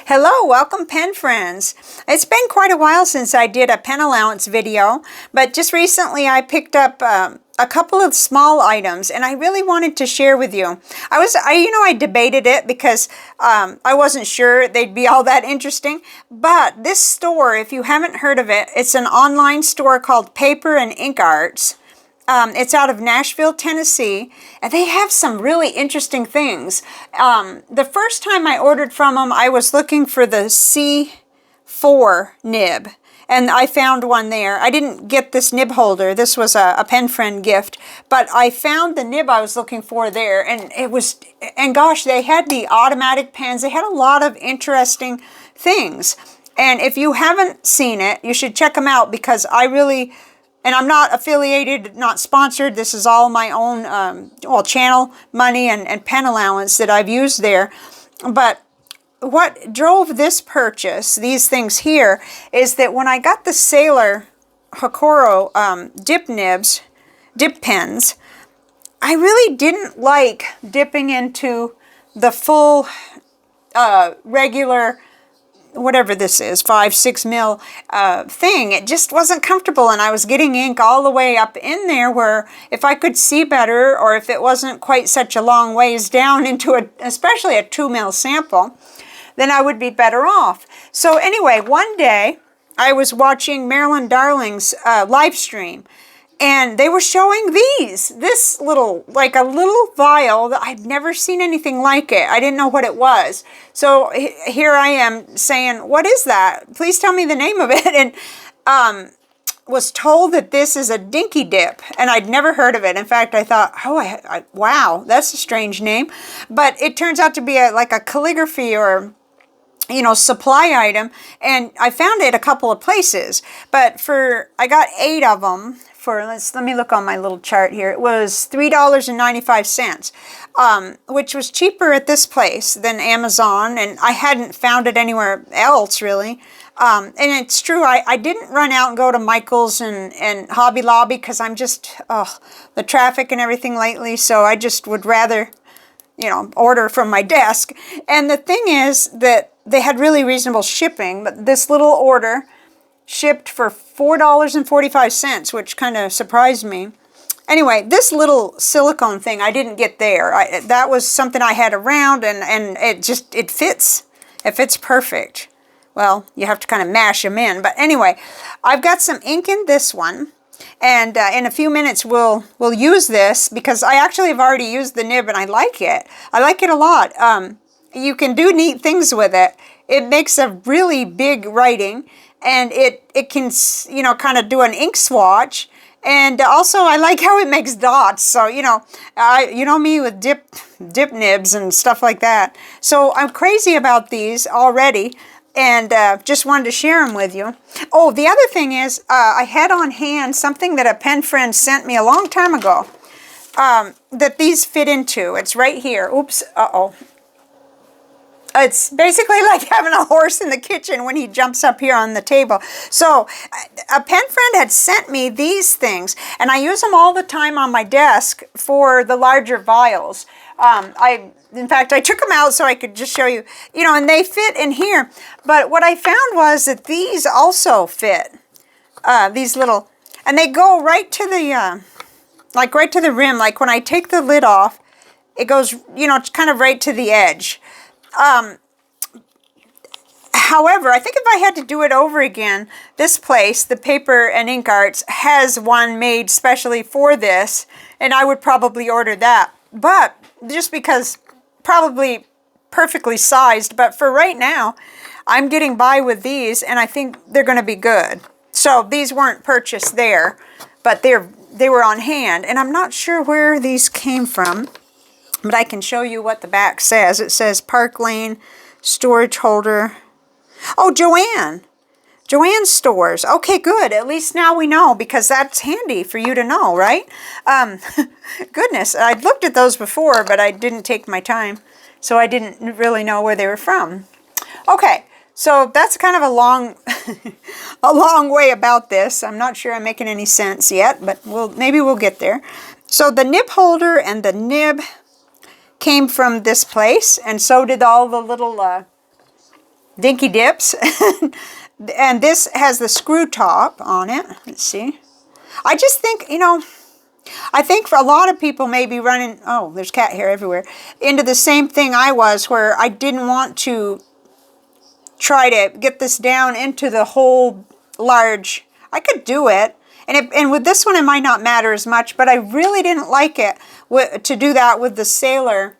Hello, welcome pen friends. It's been quite a while since I did a pen allowance video, but just recently I picked up a couple of small items and I really wanted to share with you. I debated it because I wasn't sure they'd be all that interesting, but this store, if you haven't heard of it, it's an online store called Paper and Ink Arts. It's out of Nashville, Tennessee, and they have some really interesting things. The first time I ordered from them, I was looking for the C4 nib, and I found one there. I didn't get this nib holder. This was a pen friend gift, but I found the nib I was looking for there, and gosh, they had the automatic pens. They had a lot of interesting things, and if you haven't seen it, you should check them out because and I'm not affiliated, not sponsored. This is all my own channel money and pen allowance that I've used there. But what drove this purchase, these things here, is that when I got the Sailor Hokoro dip pens, I really didn't like dipping into the full regular, whatever this is, 5-6 mil thing. It just wasn't comfortable, and I was getting ink all the way up in there where if I could see better, or if it wasn't quite such a long ways down into especially a 2 mil sample, then I would be better off. So anyway, one day I was watching Marilyn Darling's live stream, and they were showing this little, like a little vial that I'd never seen anything like it. I didn't know what it was. So here I am saying, what is that? Please tell me the name of it. And was told that this is a Dinky Dip, and I'd never heard of it. In fact, I thought, oh, wow, that's a strange name. But it turns out to be like a calligraphy or supply item, and I found it a couple of places. But I got 8 of them. Let me look on my little chart here. It was $3.95, which was cheaper at this place than Amazon, and I hadn't found it anywhere else really. And it's true, I didn't run out and go to Michael's and Hobby Lobby because I'm just, the traffic and everything lately, so I just would rather, order from my desk. And the thing is that they had really reasonable shipping, but this little order shipped for $4.45, which kind of surprised me. Anyway, this little silicone thing I didn't get there. That was something I had around, and it fits. It fits perfect. Well, you have to kind of mash them in. But anyway, I've got some ink in this one, and in a few minutes we'll use this because I actually have already used the nib and I like it. I like it a lot. You can do neat things with it. It makes a really big writing, and it can, kind of do an ink swatch. And also I like how it makes dots. So, you know me with dip nibs and stuff like that. So I'm crazy about these already, and just wanted to share them with you. Oh, the other thing is I had on hand something that a pen friend sent me a long time ago that these fit into. It's right here. Oops, uh-oh. It's basically like having a horse in the kitchen when he jumps up here on the table. So a pen friend had sent me these things, and I use them all the time on my desk for the larger vials. In fact, I took them out so I could just show you, and they fit in here. But what I found was that these also fit, these little, and they go right to the, right to the rim. Like when I take the lid off, it goes, it's kind of right to the edge. However, I think if I had to do it over again, this place, the Paper and Ink Arts, has one made specially for this, and I would probably order that. But just because, probably perfectly sized, but for right now, I'm getting by with these, and I think they're going to be good. So these weren't purchased there, but they were on hand, and I'm not sure where these came from. But I can show you what the back says. It says Park Lane Storage Holder. Oh, Joanne. Joanne's Stores. Okay, good. At least now we know, because that's handy for you to know, right? Goodness, I'd looked at those before, but I didn't take my time. So I didn't really know where they were from. Okay, so that's kind of a long, a long way about this. I'm not sure I'm making any sense yet, but maybe we'll get there. So the nib holder and the nib came from this place, and so did all the little Dinky Dips. And this has the screw top on it. Let's see. I just think, you know, I think for a lot of people may be running, oh, there's cat hair everywhere, into the same thing I was, where I didn't want to try to get this down into the whole large. I could do it. And with this one, it might not matter as much, but I really didn't like it to do that with the Sailor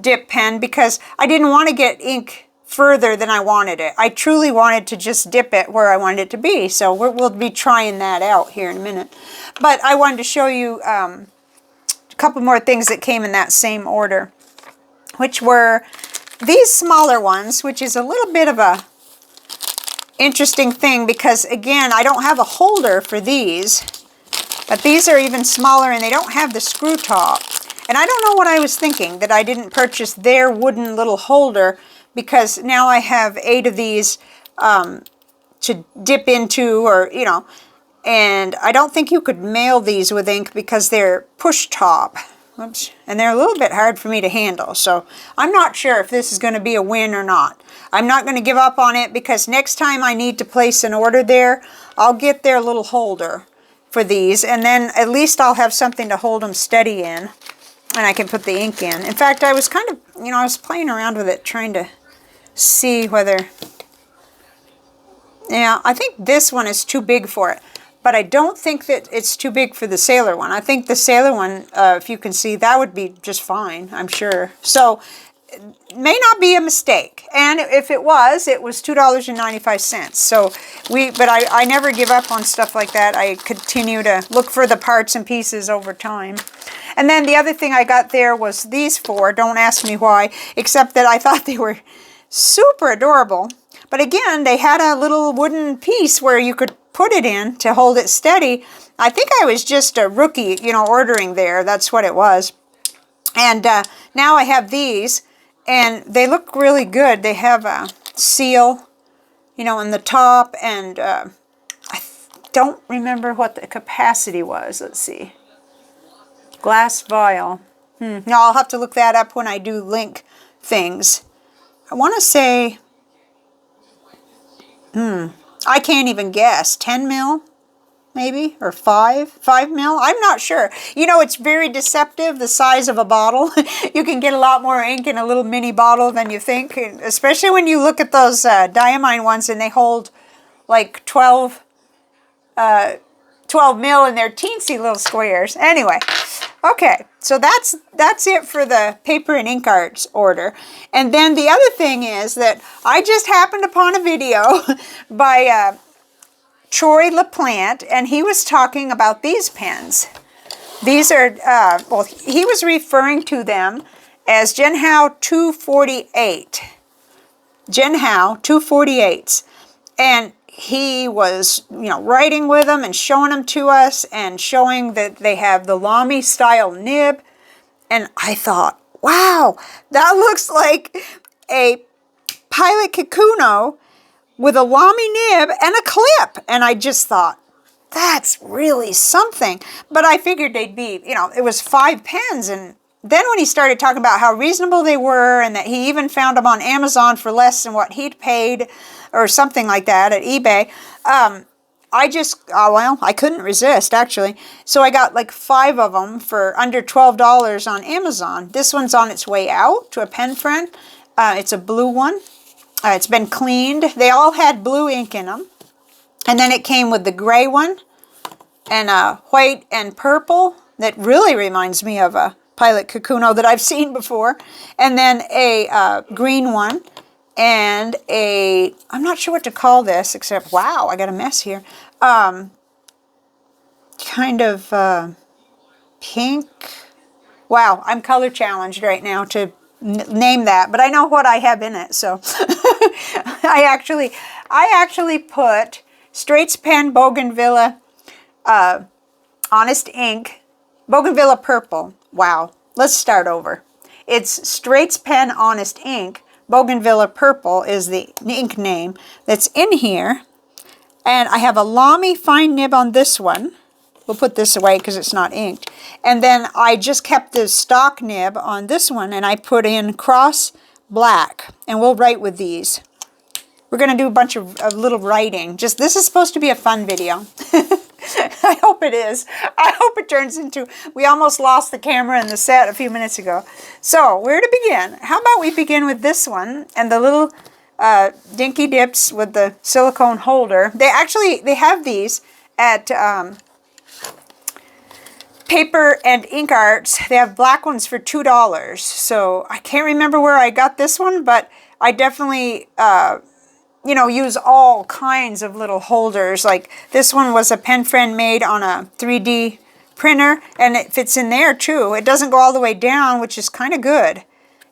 dip pen, because I didn't want to get ink further than I wanted it. I truly wanted to just dip it where I wanted it to be. So we'll be trying that out here in a minute. But I wanted to show you a couple more things that came in that same order, which were these smaller ones, which is a little bit of a interesting thing, because again, I don't have a holder for these, but these are even smaller and they don't have the screw top. And I don't know what I was thinking, that I didn't purchase their wooden little holder, because now I have 8 of these to dip into, or, you know, and I don't think you could mail these with ink because they're push top. Oops. And they're a little bit hard for me to handle. So I'm not sure if this is going to be a win or not. I'm not going to give up on it, because next time I need to place an order there, I'll get their little holder for these. And then at least I'll have something to hold them steady in. And I can put the ink in. In fact, I was kind of, you know, I was playing around with it, trying to see whether, yeah, I think this one is too big for it. But I don't think that it's too big for the Sailor one. I think the Sailor one, if you can see, that would be just fine, I'm sure. So it may not be a mistake. And if it was $2.95. So but I never give up on stuff like that. I continue to look for the parts and pieces over time. And then the other thing I got there was these 4. Don't ask me why, except that I thought they were super adorable. But again, they had a little wooden piece where you could put it in to hold it steady. I think I was just a rookie, you know, ordering there. That's what it was. And now I have these, and they look really good. They have a seal, you know, in the top, and I don't remember what the capacity was. Let's see. Glass vial. No, I'll have to look that up when I do link things. I want to say, I can't even guess. 10 mil, maybe, or 5 mil. I'm not sure. You know, it's very deceptive, the size of a bottle. You can get a lot more ink in a little mini bottle than you think, especially when you look at those diamine ones and they hold like 12 mil in their teensy little squares. Anyway, okay, so that's it for the paper and ink arts order. And then the other thing is that I just happened upon a video by Troy LaPlante, and he was talking about these pens. These are, well, he was referring to them as Jinhao 248. Jinhao 248s. And he was, you know, writing with them and showing them to us, and showing that they have the Lamy style nib. And I thought, wow, that looks like a Pilot Kikuno with a Lamy nib and a clip. And I just thought, that's really something. But I figured they'd be, you know, it was 5 pens. And then when he started talking about how reasonable they were, and that he even found them on Amazon for less than what he'd paid, or something like that at eBay, I just, well, I couldn't resist, actually. So I got like 5 of them for under $12 on Amazon. This one's on its way out to a pen friend. It's a blue one. It's been cleaned. They all had blue ink in them. And then it came with the gray one, and white and purple that really reminds me of a Pilot Kikuno that I've seen before. And then a green one. And I'm not sure what to call this, except, wow, I got a mess here. Kind of pink. Wow, I'm color challenged right now to name that, but I know what I have in it. So I actually put Straits Pen Bougainvillea Honest Ink, Bougainvillea Purple. Wow, let's start over. It's Straits Pen Honest Ink. Bougainvillea Purple is the ink name that's in here. And I have a Lamy fine nib on this one. We'll put this away because it's not inked. And then I just kept the stock nib on this one, and I put in cross black. And we'll write with these. we're going to do a bunch of little writing. Just, this is supposed to be a fun video. I hope it is. I hope it turns into, we almost lost the camera and the set a few minutes ago. So, where to begin? How about we begin with this one and the little Dinky Dips with the silicone holder. They have these at Paper and Ink Arts. They have black ones for $2. So, I can't remember where I got this one, but I definitely you know, use all kinds of little holders. Like this one was a pen friend made on a 3D printer, and it fits in there too. It doesn't go all the way down, which is kind of good.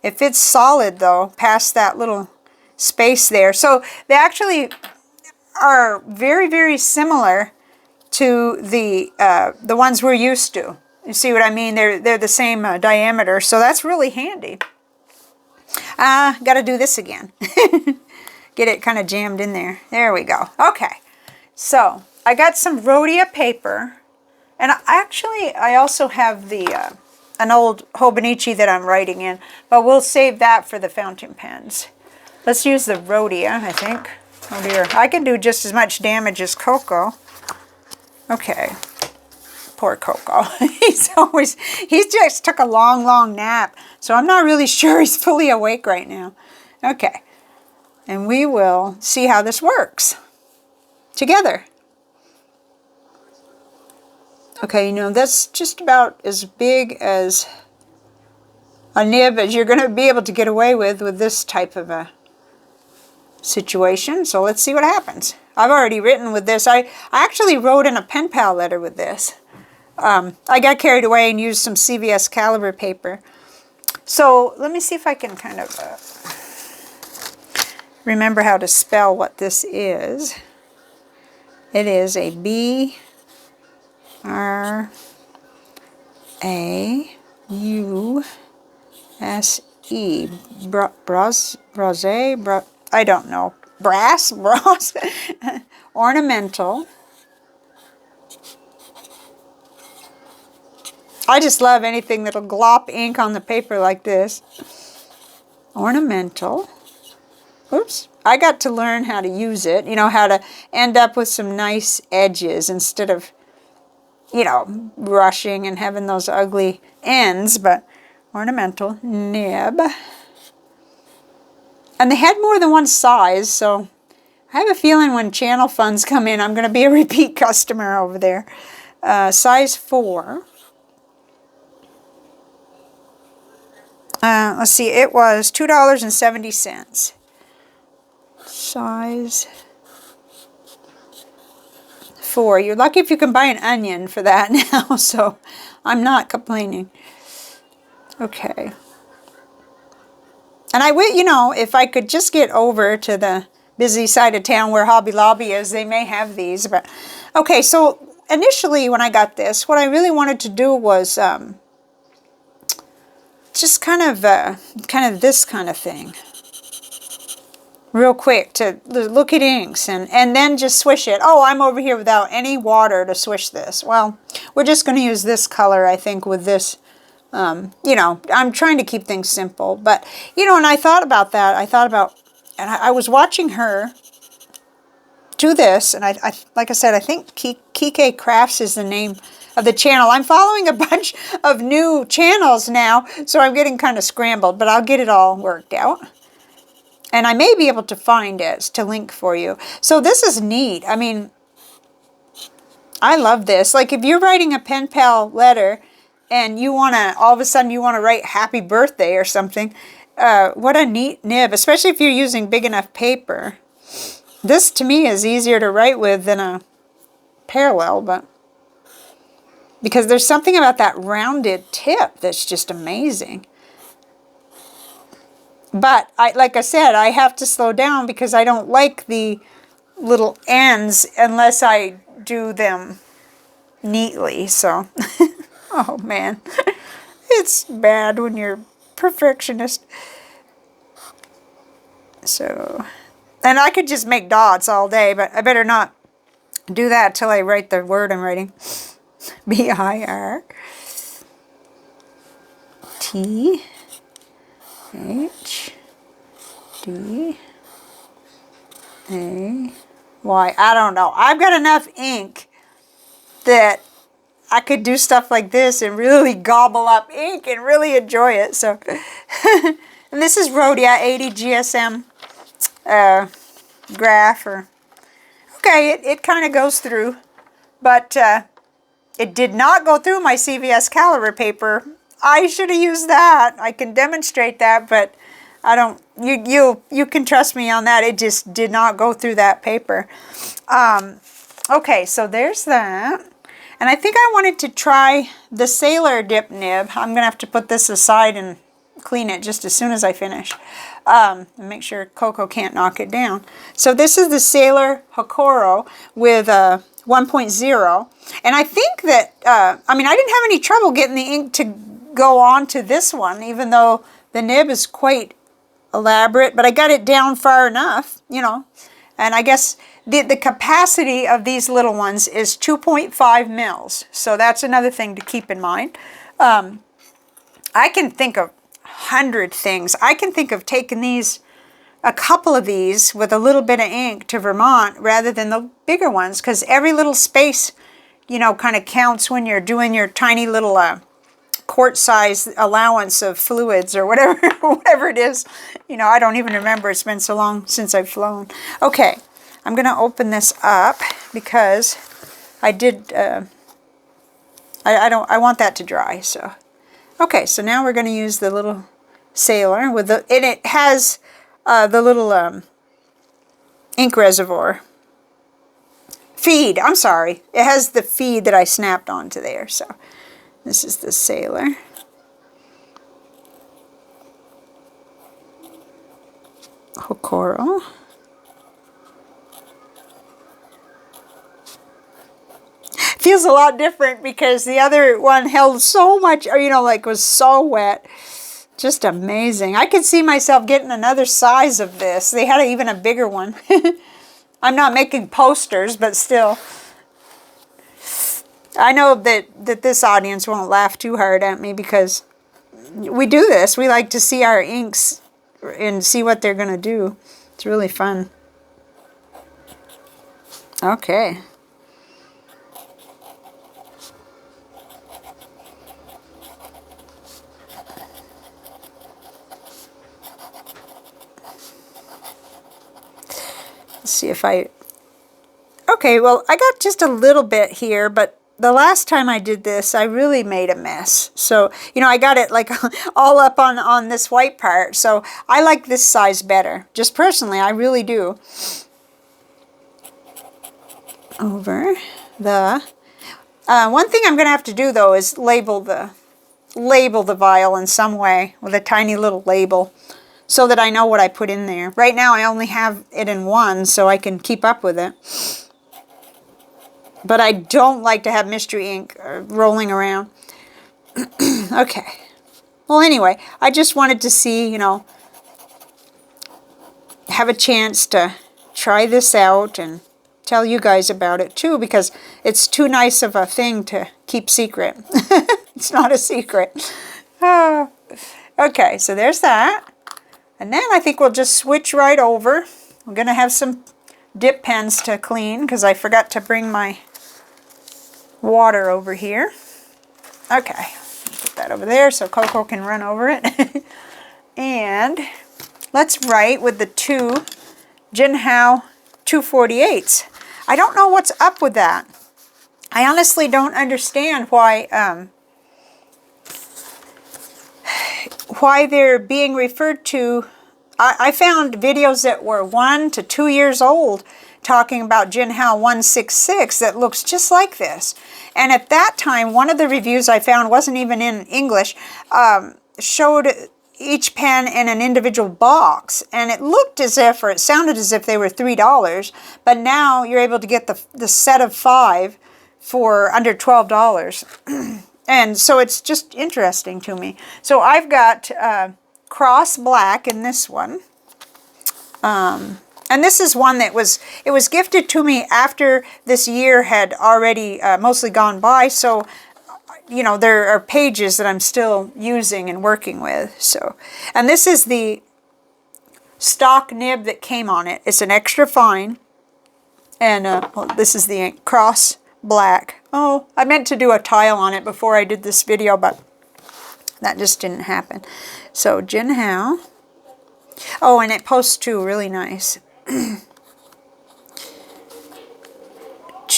It fits solid though, past that little space there. So they actually are very, very similar to the ones we're used to. You see what I mean? They're the same diameter, so that's really handy. Got to do this again. Get it kind of jammed in there. There we go. Okay, so I got some Rhodia paper, and I also have the an old Hobonichi that I'm writing in, but we'll save that for the fountain pens. Let's use the Rhodia, I think. Oh dear, I can do just as much damage as Coco. Okay, poor Coco. He just took a long nap, so I'm not really sure he's fully awake right now. Okay. And we will see how this works together. Okay, you know, that's just about as big as a nib as you're going to be able to get away with this type of a situation. So let's see what happens. I've already written with this. I actually wrote in a pen pal letter with this. I got carried away and used some CVS caliber paper. So let me see if I can kind of... remember how to spell what this is. It is a B-R-A-U-S-E. Brause, I don't know. Brause Ornamental. I just love anything that'll glop ink on the paper like this. Ornamental. Oops, I got to learn how to use it, you know, how to end up with some nice edges instead of, you know, rushing and having those ugly ends, but ornamental nib. And they had more than one size, so I have a feeling when channel funds come in, I'm going to be a repeat customer over there. Size 4. Let's see, it was $2.70. Size 4. You're lucky if you can buy an onion for that now, so I'm not complaining. Okay. And I would, you know, if I could just get over to the busy side of town where Hobby Lobby is, they may have these. But okay, so initially when I got this, what I really wanted to do was just kind of this kind of thing. Real quick to look at inks and then just swish it. Oh, I'm over here without any water to swish this. Well, we're just going to use this color, I think, with this. You know, I'm trying to keep things simple. But, you know, and I thought about that. And I was watching her do this. And I like I said, I think Kikay Krafts is the name of the channel. I'm following a bunch of new channels now, so I'm getting kind of scrambled. But I'll get it all worked out. And I may be able to find it to link for you. So this is neat. I mean, I love this. Like if you're writing a pen pal letter and you want to, all of a sudden you want to write happy birthday or something. What a neat nib, especially if you're using big enough paper. This to me is easier to write with than a parallel, but because there's something about that rounded tip that's just amazing. But, like I said, I have to slow down because I don't like the little ends unless I do them neatly. So, oh man, it's bad when you're perfectionist. So, and I could just make dots all day, but I better not do that till I write the word I'm writing. B-I-R-T-H-D Why? I don't know. I've got enough ink that I could do stuff like this and really gobble up ink and really enjoy it. So, and this is Rhodia 80 GSM graph. Okay, it kind of goes through, but it did not go through my CVS caliber paper. I should have used that. I can demonstrate that, but I don't. You can trust me on that. It just did not go through that paper. Okay, so there's that. And I think I wanted to try the Sailor Dip nib. I'm going to have to put this aside and clean it just as soon as I finish. And make sure Coco can't knock it down. So this is the Sailor Hokoro with 1.0. And I think that, I mean, I didn't have any trouble getting the ink to go on to this one, even though the nib is quite elaborate. But I got it down far enough, you know. And I guess the capacity of these little ones is 2.5 mils. So that's another thing to keep in mind. I can think of 100 things. I can think of taking these, a couple of these with a little bit of ink to Vermont rather than the bigger ones, because every little space, you know, kind of counts when you're doing your tiny little quart size allowance of fluids or whatever, whatever it is. You know, I don't even remember. It's been so long since I've flown. Okay, I'm going to open this up because I did, I want that to dry, so. Okay, so now we're going to use the little Sailor with the, and it has the little ink reservoir. Feed, I'm sorry. It has the feed that I snapped onto there, so. This is the Sailor. Hokoro. Feels a lot different because the other one held so much, you know, like was so wet. Just amazing. I could see myself getting another size of this. They had even a bigger one. I'm not making posters, but still. I know that this audience won't laugh too hard at me because we do this. We like to see our inks and see what they're going to do. It's really fun. Okay. Let's see if I... Okay, well, I got just a little bit here, but the last time I did this, I really made a mess. So, you know, I got it like all up on this white part. So I like this size better. Just personally, I really do. Over the... one thing I'm going to have to do, though, is label the vial in some way with a tiny little label so that I know what I put in there. Right now, I only have it in one, so I can keep up with it. But I don't like to have mystery ink rolling around. Okay. Well, anyway, I just wanted to see, you know, have a chance to try this out and tell you guys about it too, because it's too nice of a thing to keep secret. It's not a secret. Okay, so there's that. And then I think we'll just switch right over. I'm going to have some dip pens to clean because I forgot to bring my water over here. Okay, put that over there so Coco can run over it. And let's write with the two Jinhao 248s. I don't know what's up with that. I honestly don't understand why they're being referred to. I found videos that were 1 to 2 years old talking about Jinhao 166 that looks just like this. And at that time, one of the reviews I found wasn't even in English, showed each pen in an individual box. And it looked as if, or it sounded as if they were $3. But now you're able to get the set of 5 for under $12. And so it's just interesting to me. So I've got Cross Black in this one. And this is one that was gifted to me after this year had already mostly gone by. So, you know, there are pages that I'm still using and working with. So, and this is the stock nib that came on it. It's an extra fine. And well, this is the ink, Cross Black. Oh, I meant to do a tile on it before I did this video, but that just didn't happen. So Jinhao. Oh, and it posts too, really nice.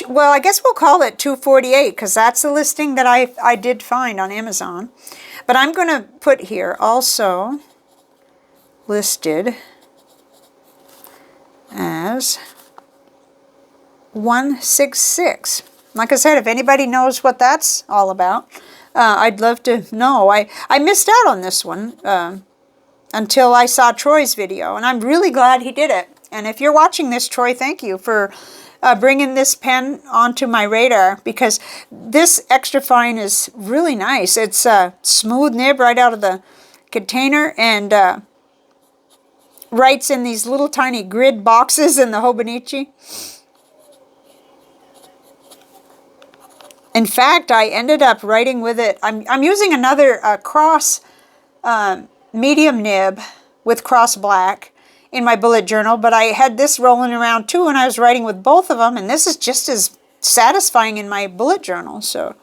Well, I guess we'll call it 248 because that's the listing that I did find on Amazon. But I'm going to put here also listed as 166. Like I said, if anybody knows what that's all about, I'd love to know. I missed out on this one until I saw Troy's video, and I'm really glad he did it. And if you're watching this, Troy, thank you for bringing this pen onto my radar, because this extra fine is really nice. It's a smooth nib right out of the container, and writes in these little tiny grid boxes in the Hobonichi. In fact, I ended up writing with it. I'm using another cross medium nib with cross black in my bullet journal, but I had this rolling around too, and I was writing with both of them, and this is just as satisfying in my bullet journal. So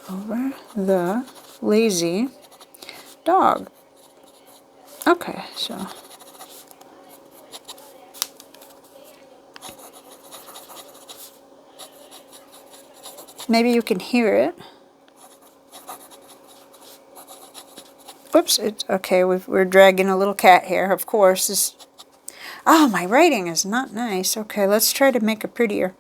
over the lazy dog. Okay, so maybe you can hear it. Whoops, it's okay, we're dragging a little cat hair, of course. Oh, my writing is not nice. Okay, let's try to make it prettier.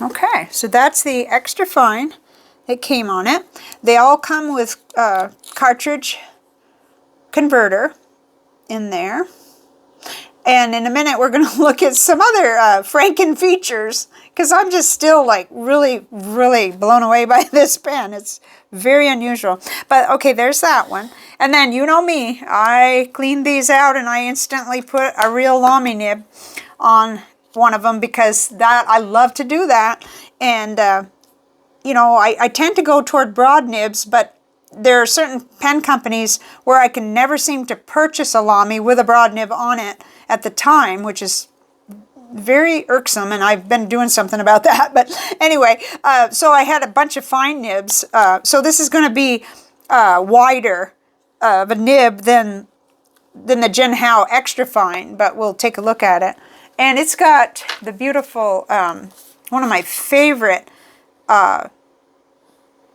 Okay, so that's the extra fine that came on it. They all come with cartridge converter in there. And in a minute, we're going to look at some other Franken features, because I'm just still like really, really blown away by this pen. It's very unusual. But okay, there's that one. And then, you know me, I cleaned these out and I instantly put a real Lamy nib on one of them, because that I love to do that. And you know, I tend to go toward broad nibs, but there are certain pen companies where I can never seem to purchase a Lamy with a broad nib on it at the time, which is very irksome, and I've been doing something about that. But anyway, so I had a bunch of fine nibs. So this is going to be wider of a nib than the Jinhao extra fine, but we'll take a look at it. And it's got the beautiful, one of my favorite,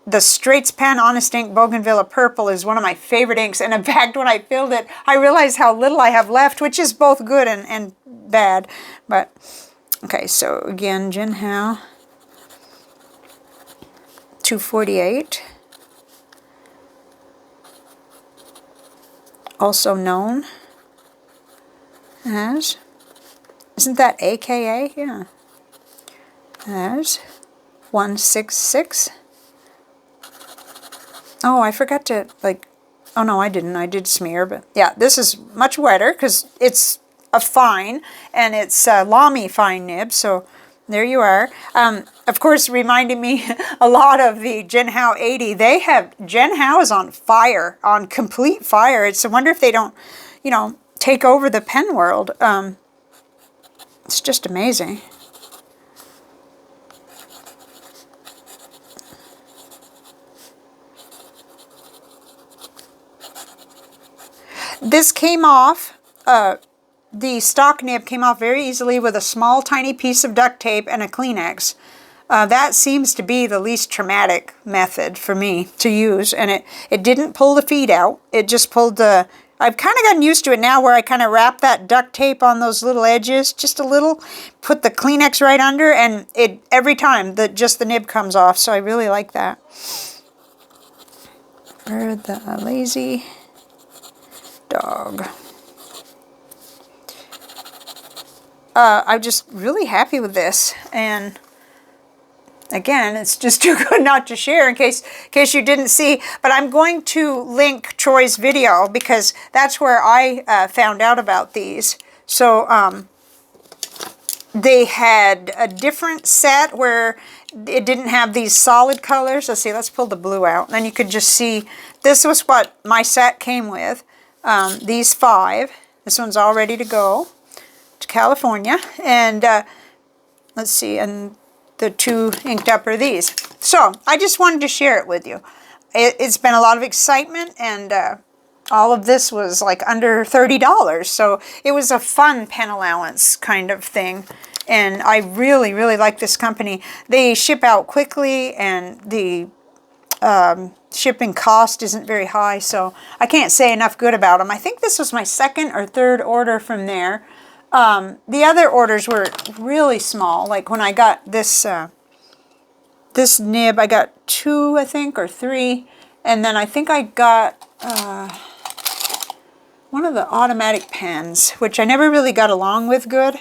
the Straits pen Honest Ink Bougainvillea Purple is one of my favorite inks. And in fact, when I filled it, I realized how little I have left, which is both good and bad. But, okay, so again, Jinhao 248. Also known as, isn't that AKA? Yeah. As 166. Oh, I forgot to, like, oh no, I didn't. I did smear, but yeah, this is much wetter because it's a fine, and it's a Lamy fine nib, so there you are. Of course, reminding me a lot of the Jinhao 80. They have, Jinhao is on fire, on complete fire. It's a wonder if they don't, you know, take over the pen world. It's just amazing. This came off, the stock nib came off very easily with a small tiny piece of duct tape and a Kleenex. That seems to be the least traumatic method for me to use, and it didn't pull the feed out. It just pulled the, I've kind of gotten used to it now where I kind of wrap that duct tape on those little edges, just a little, put the Kleenex right under, and it every time just the nib comes off, so I really like that. For the lazy dog. I'm just really happy with this. And again, it's just too good not to share in case you didn't see. But I'm going to link Troy's video because that's where I found out about these. So they had a different set where it didn't have these solid colors. Let's see, let's pull the blue out. And then you could just see, this was what my set came with. These 5. This one's all ready to go to California. And let's see, and the 2 inked up are these. So I just wanted to share it with you. It's been a lot of excitement, and all of this was like under $30. So it was a fun pen allowance kind of thing. And I really, really like this company. They ship out quickly, and the shipping cost isn't very high. So I can't say enough good about them. I think this was my 2nd or 3rd order from there. The other orders were really small. Like when I got this this nib, I got 2, I think, or 3. And then I think I got one of the automatic pens, which I never really got along with good.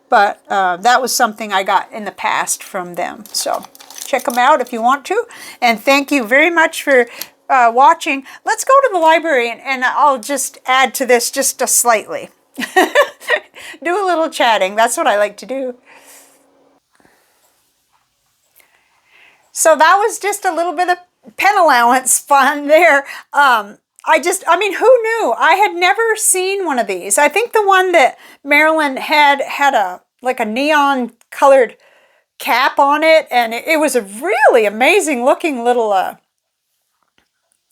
But that was something I got in the past from them. So check them out if you want to. And thank you very much for watching. Let's go to the library, and I'll just add to this just slightly. Do a little chatting. That's what I like to do. So that was just a little bit of pen allowance fun there. I mean, who knew? I had never seen one of these. I think the one that Marilyn had like a neon colored cap on it, and it was a really amazing looking little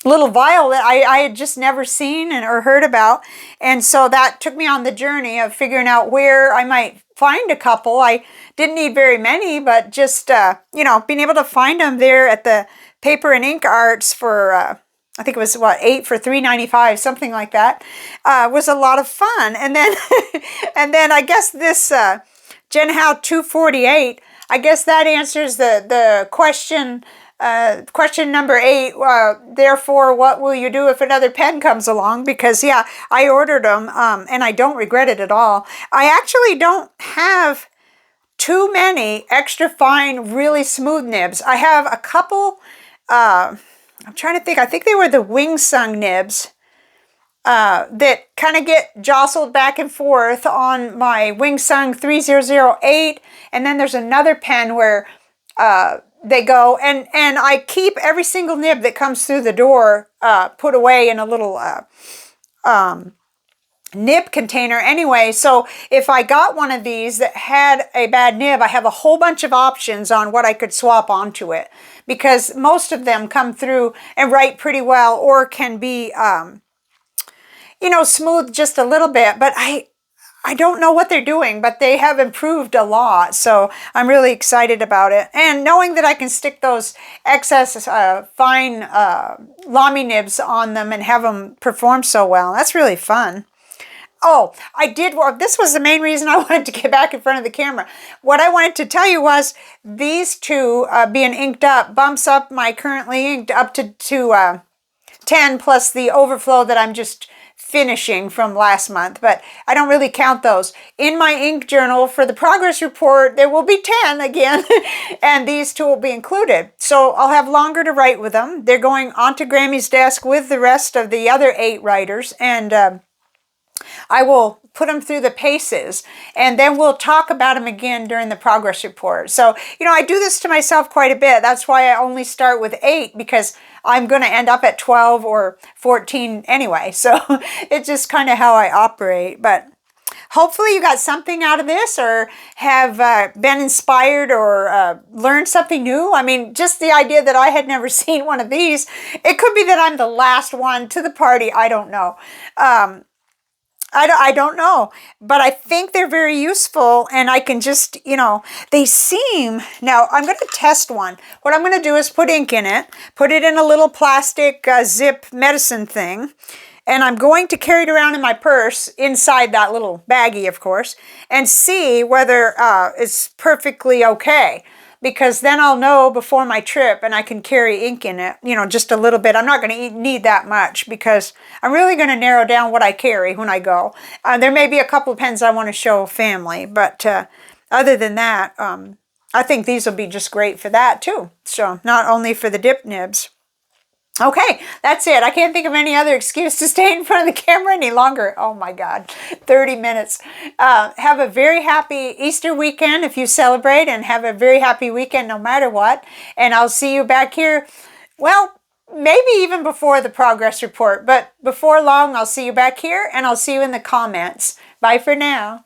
vial that I had just never seen or heard about. And so that took me on the journey of figuring out where I might find a couple. I didn't need very many, but just, you know, being able to find them there at the Paper and Ink Arts for, I think it was, what, 8 for $3.95, something like that, was a lot of fun. And then, and then I guess this Jinhao 248, I guess that answers the question. Question number 8, therefore, what will you do if another pen comes along? Because, yeah, I ordered them, and I don't regret it at all. I actually don't have too many extra fine, really smooth nibs. I have a couple, I'm trying to think, I think they were the Wing Sung nibs that kind of get jostled back and forth on my Wing Sung 3008, and then there's another pen where they go, and I keep every single nib that comes through the door put away in a little nib container anyway. So if I got one of these that had a bad nib, I have a whole bunch of options on what I could swap onto it, because most of them come through and write pretty well, or can be, you know, smooth just a little bit. But I don't know what they're doing, but they have improved a lot. So I'm really excited about it. And knowing that I can stick those excess fine Lamy nibs on them and have them perform so well, that's really fun. Oh, I did, well, this was the main reason I wanted to get back in front of the camera. What I wanted to tell you was these 2 being inked up bumps up my currently inked up to 10, plus the overflow that I'm just finishing from last month, but I don't really count those. In my ink journal for the progress report, there will be 10 again, and these 2 will be included. So I'll have longer to write with them. They're going onto Grammy's desk with the rest of the other 8 writers, and I will put them through the paces, and then we'll talk about them again during the progress report. So, you know, I do this to myself quite a bit. That's why I only start with 8, because I'm going to end up at 12 or 14 anyway. So it's just kind of how I operate. But hopefully you got something out of this, or have been inspired, or learned something new. I mean, just the idea that I had never seen one of these. It could be that I'm the last one to the party. I don't know. I don't know, but I think they're very useful, and I can just, you know, they seem, now I'm going to test one. What I'm going to do is put ink in it, put it in a little plastic zip medicine thing, and I'm going to carry it around in my purse, inside that little baggie, of course, and see whether it's perfectly okay. because then I'll know before my trip and I can carry ink in it, you know, just a little bit. I'm not going to need that much because I'm really going to narrow down what I carry when I go. There may be a couple of pens I want to show family, but other than that, I think these will be just great for that too. So not only for the dip nibs. Okay, that's it. I can't think of any other excuse to stay in front of the camera any longer. Oh my God, 30 minutes. Have a very happy Easter weekend if you celebrate, and have a very happy weekend no matter what. And I'll see you back here, well, maybe even before the progress report, but before long, I'll see you back here, and I'll see you in the comments. Bye for now.